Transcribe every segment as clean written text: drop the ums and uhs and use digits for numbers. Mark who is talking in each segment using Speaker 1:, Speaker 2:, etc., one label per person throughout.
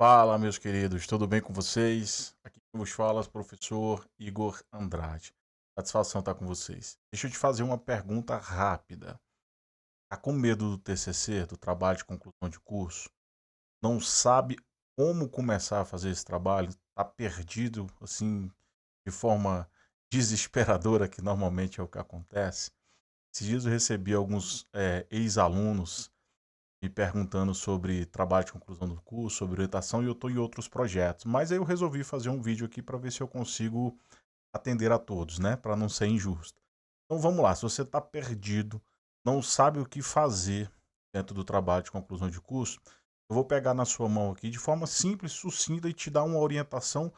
Speaker 1: Fala, meus queridos, tudo bem com vocês? Aqui quem vos fala, é o professor Igor Andrade. Satisfação estar com vocês. Deixa eu te fazer uma pergunta rápida. Tá com medo do TCC, do trabalho de conclusão de curso? Não sabe como começar a fazer esse trabalho? Tá perdido, assim, de forma desesperadora, que normalmente é o que acontece? Esses dias eu recebi alguns ex-alunos me perguntando sobre trabalho de conclusão do curso, sobre orientação, e eu estou em outros projetos. Mas aí eu resolvi fazer um vídeo aqui para ver se eu consigo atender a todos, né? Para não ser injusto. Então vamos lá, se você está perdido, não sabe o que fazer dentro do trabalho de conclusão de curso, eu vou pegar na sua mão aqui de forma simples, sucinta e te dar uma orientação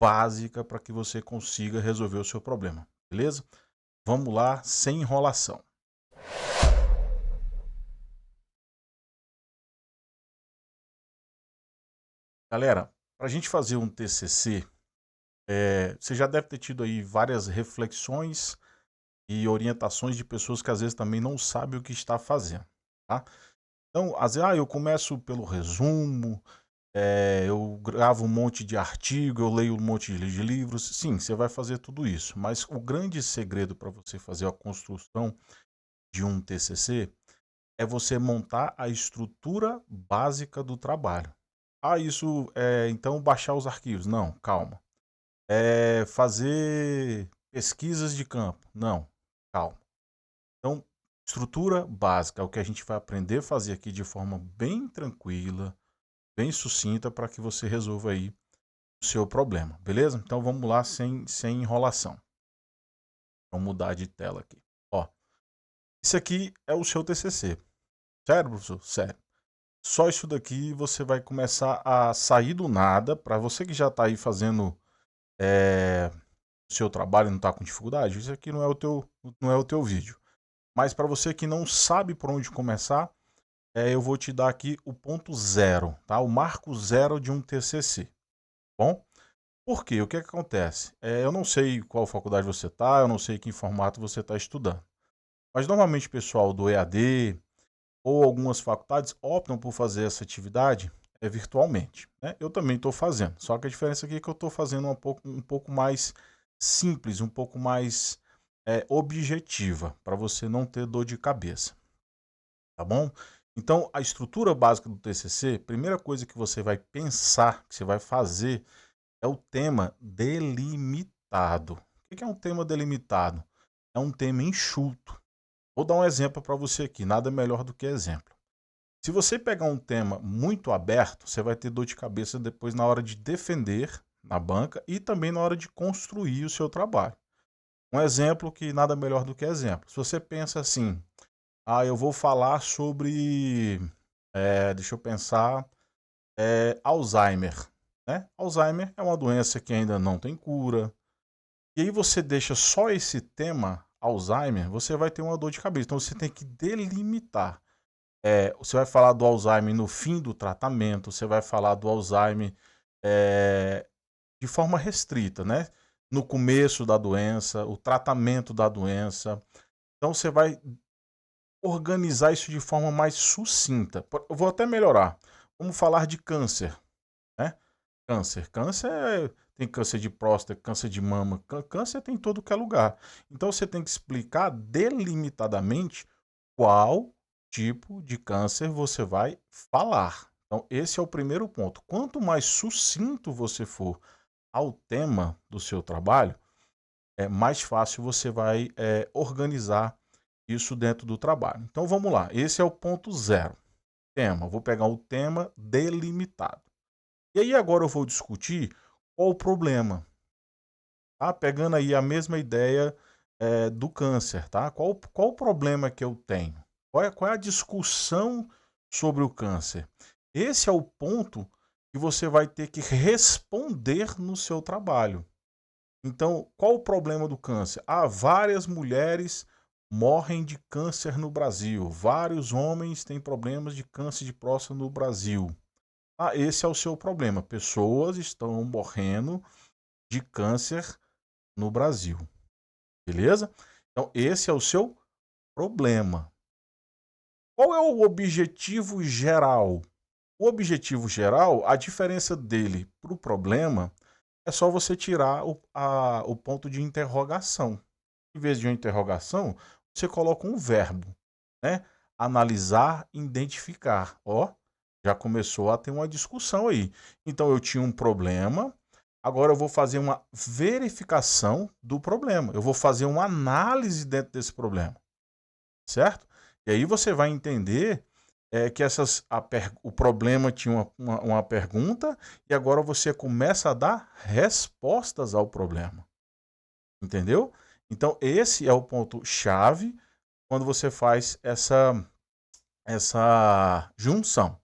Speaker 1: básica para que você consiga resolver o seu problema, beleza? Vamos lá, sem enrolação. Galera, para a gente fazer um TCC, você já deve ter tido aí várias reflexões e orientações de pessoas que às vezes também não sabem o que está fazendo, tá? Então, às vezes, eu começo pelo resumo, eu gravo um monte de artigo, eu leio um monte de livros. Sim, você vai fazer tudo isso, mas o grande segredo para você fazer a construção de um TCC é você montar a estrutura básica do trabalho. Isso então baixar os arquivos. Não, calma. Fazer pesquisas de campo. Não, calma. Então, estrutura básica, é o que a gente vai aprender a fazer aqui de forma bem tranquila, bem sucinta, para que você resolva aí o seu problema, beleza? Então vamos lá, sem enrolação. Vamos mudar de tela aqui. Ó, isso aqui é o seu TCC. Sério, professor? Sério. Só isso daqui você vai começar a sair do nada. Para você que já está aí fazendo é, seu trabalho e não está com dificuldade, isso aqui não é o teu vídeo. Mas para você que não sabe por onde começar, eu vou te dar aqui o ponto zero, tá? O marco zero de um TCC, bom? Por quê? O que é que acontece? Eu não sei qual faculdade você está, eu não sei que formato você está estudando. Mas normalmente o pessoal do EAD ou algumas faculdades optam por fazer essa atividade virtualmente, né? Eu também estou fazendo, só que a diferença aqui é que eu estou fazendo um pouco mais simples, um pouco mais objetiva, para você não ter dor de cabeça, tá bom? Então, a estrutura básica do TCC, primeira coisa que você vai pensar, que você vai fazer, é o tema delimitado. O que é um tema delimitado? É um tema enxuto. Vou dar um exemplo para você aqui, nada melhor do que exemplo. Se você pegar um tema muito aberto, você vai ter dor de cabeça depois na hora de defender na banca e também na hora de construir o seu trabalho. Um exemplo que nada melhor do que exemplo. Se você pensa assim, eu vou falar sobre, deixa eu pensar, Alzheimer, né? Alzheimer é uma doença que ainda não tem cura. E aí você deixa só esse tema, Alzheimer, você vai ter uma dor de cabeça. Então você tem que delimitar. Você vai falar do Alzheimer no fim do tratamento, você vai falar do Alzheimer eh, de forma restrita, né? No começo da doença, o tratamento da doença. Então você vai organizar isso de forma mais sucinta. Eu vou até melhorar. Vamos falar de câncer, né? Tem câncer de próstata, câncer de mama, câncer tem em todo que é lugar. Então você tem que explicar delimitadamente qual tipo de câncer você vai falar. Então esse é o primeiro ponto. Quanto mais sucinto você for ao tema do seu trabalho, mais fácil você vai organizar isso dentro do trabalho. Então vamos lá, esse é o ponto zero. Tema, vou pegar o tema delimitado. E aí agora eu vou discutir qual o problema, tá? Pegando aí a mesma ideia do câncer, tá? Qual o problema que eu tenho? Qual é a discussão sobre o câncer? Esse é o ponto que você vai ter que responder no seu trabalho. Então, qual o problema do câncer? Várias mulheres morrem de câncer no Brasil. Vários homens têm problemas de câncer de próstata no Brasil. Esse é o seu problema. Pessoas estão morrendo de câncer no Brasil. Beleza? Então, esse é o seu problema. Qual é o objetivo geral? O objetivo geral, a diferença dele para o problema é só você tirar o ponto de interrogação. Em vez de uma interrogação, você coloca um verbo, né? Analisar, identificar. Ó, já começou a ter uma discussão aí. Então eu tinha um problema, agora eu vou fazer uma verificação do problema. Eu vou fazer uma análise dentro desse problema, certo? E aí você vai entender que o problema tinha uma pergunta e agora você começa a dar respostas ao problema. Entendeu? Então, esse é o ponto-chave quando você faz essa junção.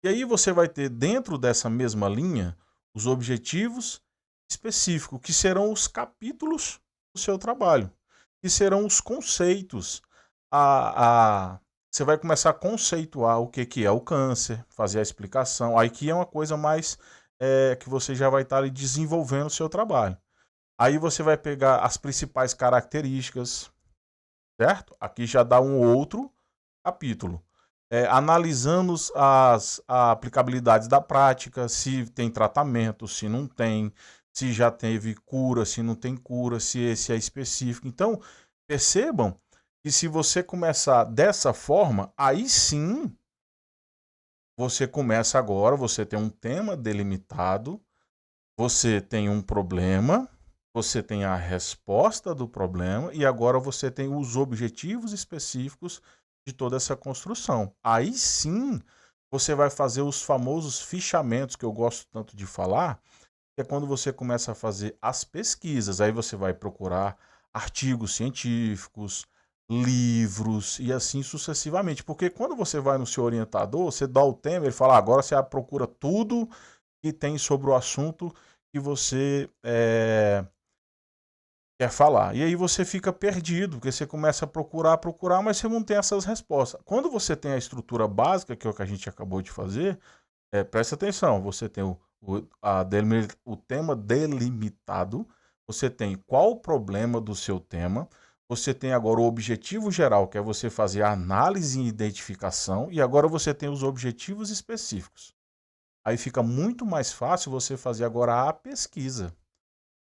Speaker 1: E aí você vai ter dentro dessa mesma linha os objetivos específicos, que serão os capítulos do seu trabalho, que serão os conceitos. Você vai começar a conceituar o que é o câncer, fazer a explicação. Aí que é uma coisa mais que você já vai estar ali desenvolvendo o seu trabalho. Aí você vai pegar as principais características, certo? Aqui já dá um outro capítulo. Analisando a aplicabilidade da prática, se tem tratamento, se não tem, se já teve cura, se não tem cura, se esse é específico. Então, percebam que se você começar dessa forma, aí sim você começa agora, você tem um tema delimitado, você tem um problema, você tem a resposta do problema e agora você tem os objetivos específicos de toda essa construção. Aí sim você vai fazer os famosos fichamentos que eu gosto tanto de falar, que é quando você começa a fazer as pesquisas. Aí você vai procurar artigos científicos, livros e assim sucessivamente. Porque quando você vai no seu orientador, você dá o tema, ele fala, agora você procura tudo que tem sobre o assunto que você quer falar. E aí você fica perdido, porque você começa a procurar, mas você não tem essas respostas. Quando você tem a estrutura básica, que é o que a gente acabou de fazer, presta atenção, você tem o tema delimitado, você tem qual o problema do seu tema, você tem agora o objetivo geral, que é você fazer a análise e identificação, e agora você tem os objetivos específicos. Aí fica muito mais fácil você fazer agora a pesquisa.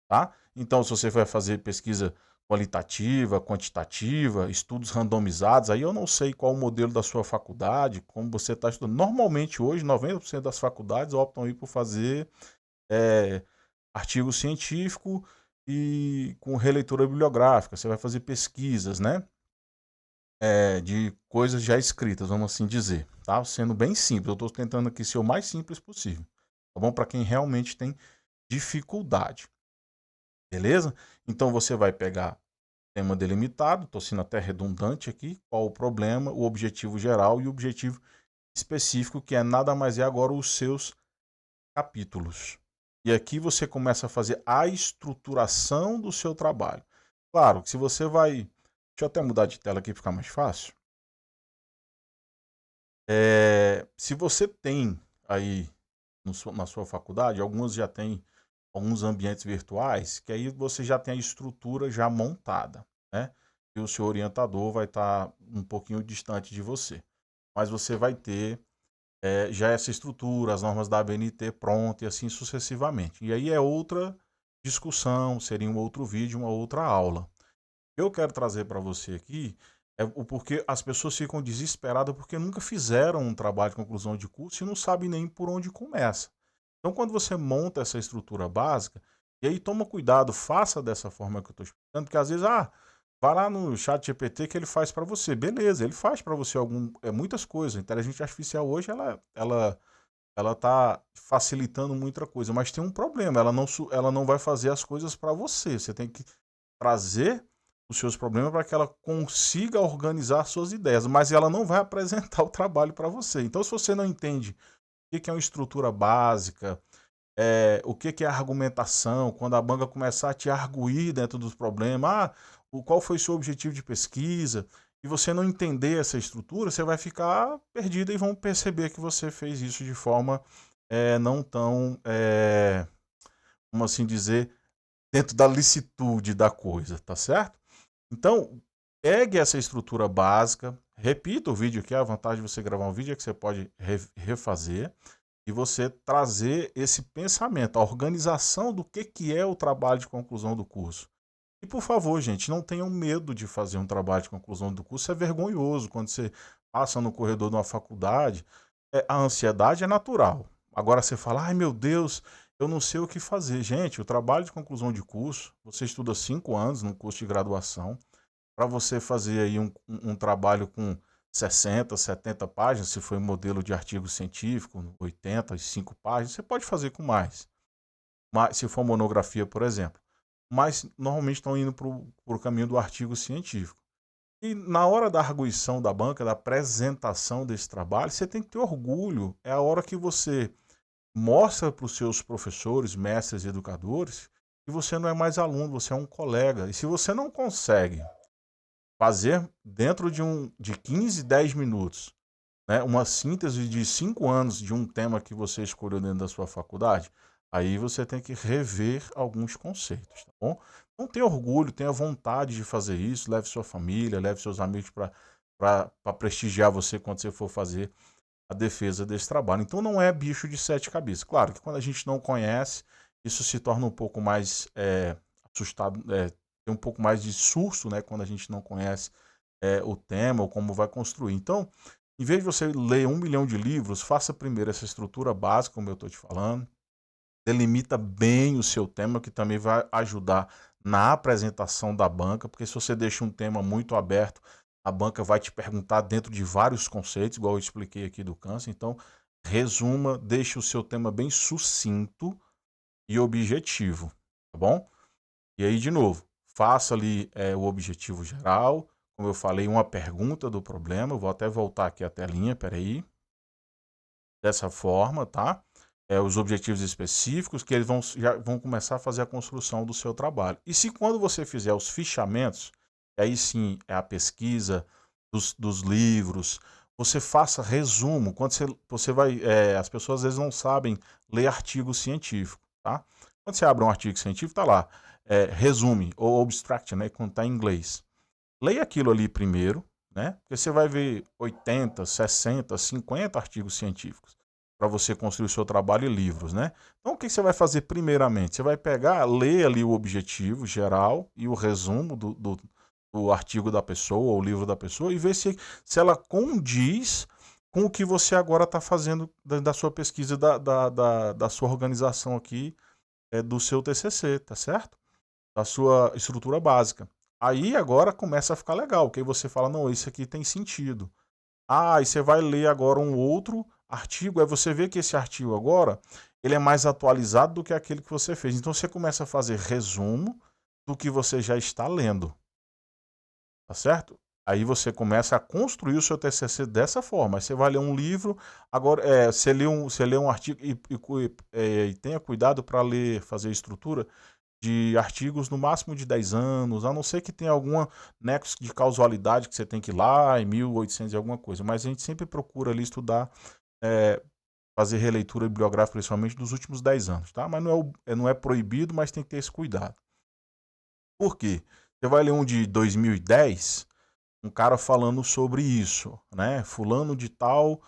Speaker 1: Tá? Então, se você vai fazer pesquisa qualitativa, quantitativa, estudos randomizados, aí eu não sei qual o modelo da sua faculdade, como você está estudando. Normalmente, hoje, 90% das faculdades optam aí por fazer artigo científico e com releitura bibliográfica. Você vai fazer pesquisas, né? De coisas já escritas, vamos assim dizer. Tá? Sendo bem simples, eu estou tentando aqui ser o mais simples possível. Tá bom? Para quem realmente tem dificuldade. Beleza? Então você vai pegar tema delimitado, estou sendo até redundante aqui, qual o problema, o objetivo geral e o objetivo específico, que é nada mais é agora os seus capítulos. E aqui você começa a fazer a estruturação do seu trabalho. Claro que se você vai... Deixa eu até mudar de tela aqui para ficar mais fácil. Se você tem aí na sua faculdade, alguns já têm alguns ambientes virtuais, que aí você já tem a estrutura já montada, né? E o seu orientador vai estar um pouquinho distante de você. Mas você vai ter já essa estrutura, as normas da ABNT pronta e assim sucessivamente. E aí é outra discussão, seria um outro vídeo, uma outra aula. Eu quero trazer para você aqui o porquê as pessoas ficam desesperadas porque nunca fizeram um trabalho de conclusão de curso e não sabem nem por onde começa. Então, quando você monta essa estrutura básica, e aí toma cuidado, faça dessa forma que eu estou explicando, porque às vezes, vai lá no chat GPT que ele faz para você. Beleza, ele faz para você muitas coisas. A inteligência artificial hoje, ela está facilitando muita coisa, mas tem um problema, ela não vai fazer as coisas para você. Você tem que trazer os seus problemas para que ela consiga organizar suas ideias, mas ela não vai apresentar o trabalho para você. Então, se você não entende o que é uma estrutura básica, o que é argumentação, quando a banca começar a te arguir dentro dos problemas, qual foi o seu objetivo de pesquisa, e você não entender essa estrutura, você vai ficar perdido e vão perceber que você fez isso de forma não tão, como assim dizer, dentro da licitude da coisa, tá certo? Então, pegue essa estrutura básica, repita o vídeo aqui, a vantagem de você gravar um vídeo é que você pode refazer e você trazer esse pensamento, a organização do que é o trabalho de conclusão do curso. E por favor, gente, não tenham medo de fazer um trabalho de conclusão do curso, é vergonhoso quando você passa no corredor de uma faculdade, a ansiedade é natural. Agora você fala, ai meu Deus, eu não sei o que fazer. Gente, o trabalho de conclusão de curso, você estuda 5 anos no curso de graduação, para você fazer aí um trabalho com 60, 70 páginas, se for um modelo de artigo científico, 85 páginas, você pode fazer com mais. Mas, se for monografia, por exemplo. Mas normalmente estão indo para o caminho do artigo científico. E na hora da arguição da banca, da apresentação desse trabalho, você tem que ter orgulho. É a hora que você mostra para os seus professores, mestres e educadores que você não é mais aluno, você é um colega. E se você não consegue fazer dentro de 15, 10 minutos, né, uma síntese de 5 anos de um tema que você escolheu dentro da sua faculdade, aí você tem que rever alguns conceitos, tá bom? Então tenha orgulho, tenha vontade de fazer isso, leve sua família, leve seus amigos para prestigiar você quando você for fazer a defesa desse trabalho. Então não é bicho de 7 cabeças. Claro que quando a gente não conhece, isso se torna um pouco mais assustado, tem um pouco mais de susto, né, quando a gente não conhece o tema ou como vai construir. Então, em vez de você ler 1 milhão de livros, faça primeiro essa estrutura básica, como eu estou te falando, delimita bem o seu tema, que também vai ajudar na apresentação da banca, porque se você deixa um tema muito aberto, a banca vai te perguntar dentro de vários conceitos, igual eu expliquei aqui do câncer. Então, resuma, deixe o seu tema bem sucinto e objetivo, tá bom? E aí, de novo, faça ali o objetivo geral, como eu falei, uma pergunta do problema. Eu vou até voltar aqui a telinha, peraí. Dessa forma, tá? Os objetivos específicos, que eles já vão começar a fazer a construção do seu trabalho. E se quando você fizer os fichamentos, aí sim é a pesquisa dos livros, você faça resumo. Quando você vai. As pessoas às vezes não sabem ler artigo científico, tá? Quando você abre um artigo científico, tá lá, resume, ou abstract, né? Quando tá em inglês. Leia aquilo ali primeiro, né? Porque você vai ver 80, 60, 50 artigos científicos para você construir o seu trabalho e livros, né? Então, o que você vai fazer primeiramente? Você vai pegar, ler ali o objetivo geral e o resumo do artigo da pessoa, ou o livro da pessoa, e ver se ela condiz com o que você agora está fazendo da sua pesquisa, da sua organização aqui, do seu TCC, tá certo? Da sua estrutura básica. Aí agora começa a ficar legal, porque aí você fala, não, isso aqui tem sentido. Ah, e você vai ler agora um outro artigo, aí você vê que esse artigo agora, ele é mais atualizado do que aquele que você fez. Então você começa a fazer resumo do que você já está lendo, tá certo? Aí você começa a construir o seu TCC dessa forma. Aí você vai ler um livro, agora você lê um artigo e tenha cuidado para ler, fazer estrutura de artigos no máximo de 10 anos, a não ser que tenha alguma nexo de causalidade que você tem que ir lá em 1800 e alguma coisa, mas a gente sempre procura ali estudar, fazer releitura bibliográfica, principalmente dos últimos 10 anos, tá? Mas não é proibido, mas tem que ter esse cuidado. Por quê? Você vai ler um de 2010, um cara falando sobre isso, né? Fulano de tal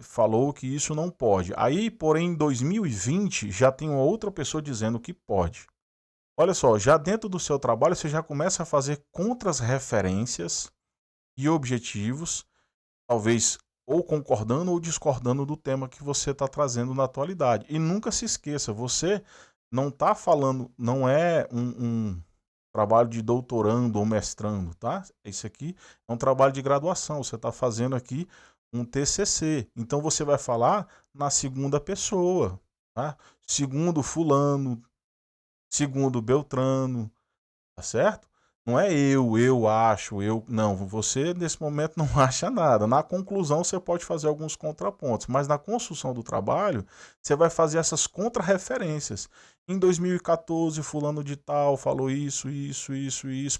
Speaker 1: falou que isso não pode. Aí, porém, em 2020, já tem uma outra pessoa dizendo que pode. Olha só, já dentro do seu trabalho você já começa a fazer contras-referências e objetivos, talvez ou concordando ou discordando do tema que você está trazendo na atualidade. E nunca se esqueça, você não está falando, não é um trabalho de doutorando ou mestrando, tá? Esse aqui é um trabalho de graduação, você está fazendo aqui um TCC. Então você vai falar na segunda pessoa, tá? Segundo fulano, segundo Beltrano, tá certo? Não é eu acho, não, você nesse momento não acha nada. Na conclusão você pode fazer alguns contrapontos, mas na construção do trabalho você vai fazer essas contrarreferências. Em 2014 fulano de tal falou isso,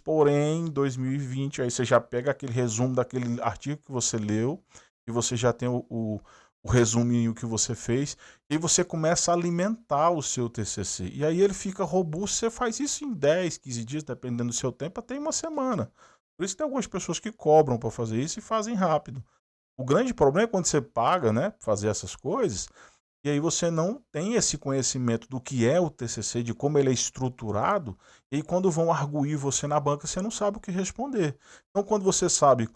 Speaker 1: porém em 2020 aí você já pega aquele resumo daquele artigo que você leu e você já tem o resuminho que você fez, e você começa a alimentar o seu TCC. E aí ele fica robusto, você faz isso em 10, 15 dias, dependendo do seu tempo, até uma semana. Por isso tem algumas pessoas que cobram para fazer isso e fazem rápido. O grande problema é quando você paga, né, pra fazer essas coisas, e aí você não tem esse conhecimento do que é o TCC, de como ele é estruturado, e aí quando vão arguir você na banca, você não sabe o que responder. Então, quando você sabe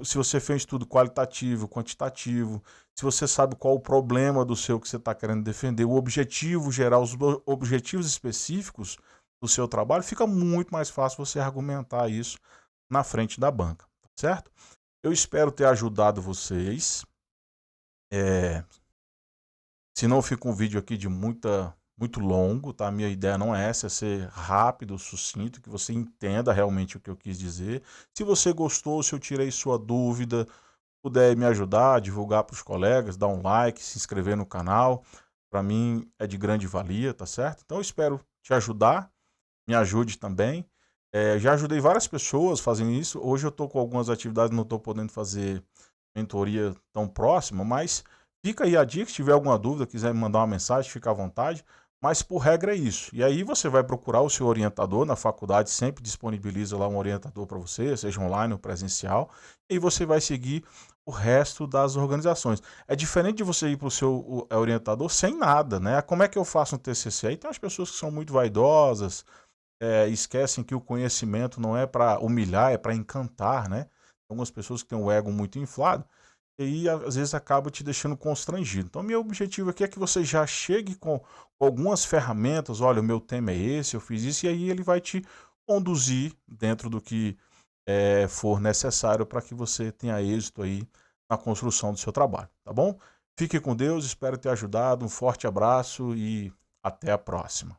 Speaker 1: se você fez um estudo qualitativo, quantitativo, se você sabe qual o problema do seu que você está querendo defender, o objetivo geral, os objetivos específicos do seu trabalho, fica muito mais fácil você argumentar isso na frente da banca, tá certo? Eu espero ter ajudado vocês. É, Se não fica um vídeo aqui de muito longo, tá? A minha ideia não é essa, é ser rápido, sucinto, que você entenda realmente o que eu quis dizer. Se você gostou, se eu tirei sua dúvida, puder me ajudar, divulgar para os colegas, dar um like, se inscrever no canal, para mim é de grande valia, tá certo? Então eu espero te ajudar, me ajude também. Já ajudei várias pessoas fazendo isso. Hoje eu estou com algumas atividades, não estou podendo fazer mentoria tão próxima, mas fica aí a dica. Se tiver alguma dúvida, quiser me mandar uma mensagem, fica à vontade. Mas por regra é isso. E aí você vai procurar o seu orientador na faculdade, sempre disponibiliza lá um orientador para você, seja online ou presencial, e você vai seguir o resto das organizações. É diferente de você ir para o seu orientador sem nada, né? Como é que eu faço um TCC? Aí tem as pessoas que são muito vaidosas, esquecem que o conhecimento não é para humilhar, é para encantar, né? Algumas pessoas que têm o ego muito inflado, e aí às vezes acaba te deixando constrangido. Então, meu objetivo aqui é que você já chegue com algumas ferramentas. Olha, o meu tema é esse, eu fiz isso, e aí ele vai te conduzir dentro do que for necessário para que você tenha êxito aí na construção do seu trabalho, tá bom? Fique com Deus, espero ter ajudado. Um forte abraço e até a próxima.